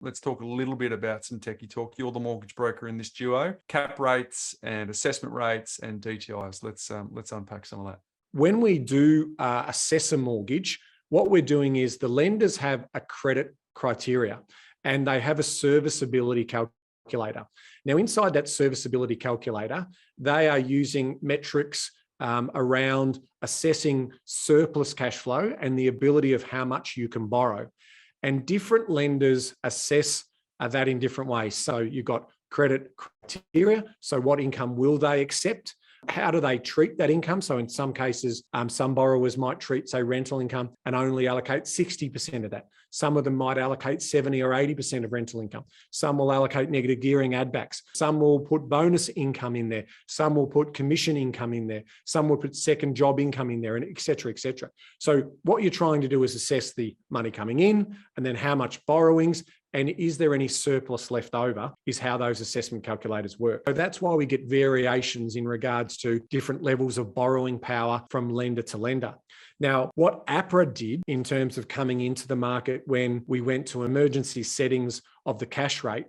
let's talk a little bit about some techie talk. You're the mortgage broker in this duo. Cap rates and assessment rates and DTIs. Let's unpack some of that. When we do assess a mortgage, what we're doing is the lenders have a credit criteria and they have a serviceability calculator. Now, inside that serviceability calculator, they are using metrics around assessing surplus cash flow and the ability of how much you can borrow. And different lenders assess that in different ways. So you've got credit criteria. So what income will they accept? How do they treat that income? So in some cases, some borrowers might treat, say, rental income and only allocate 60% of that. Some of them might allocate 70 or 80% of rental income. Some will allocate negative gearing add backs. Some will put bonus income in there. Some will put commission income in there. Some will put second job income in there, and et cetera, et cetera. So what you're trying to do is assess the money coming in and then how much borrowings and is there any surplus left over is how those assessment calculators work. So that's why we get variations in regards to different levels of borrowing power from lender to lender. Now, what APRA did in terms of coming into the market when we went to emergency settings of the cash rate,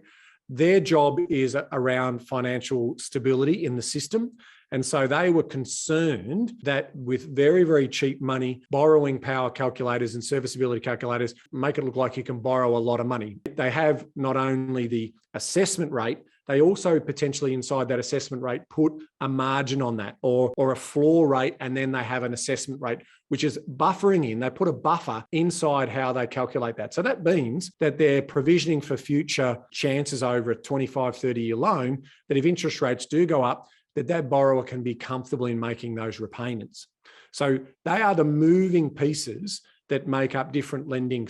their job is around financial stability in the system. And so they were concerned that with very, very cheap money, borrowing power calculators and serviceability calculators make it look like you can borrow a lot of money. They have not only the assessment rate, they also potentially inside that assessment rate put a margin on that or a floor rate, and then they have an assessment rate, which is buffering in. They put a buffer inside how they calculate that. So that means that they're provisioning for future chances over a 25, 30-year loan, that if interest rates do go up, that borrower can be comfortable in making those repayments. So they are the moving pieces that make up different lending.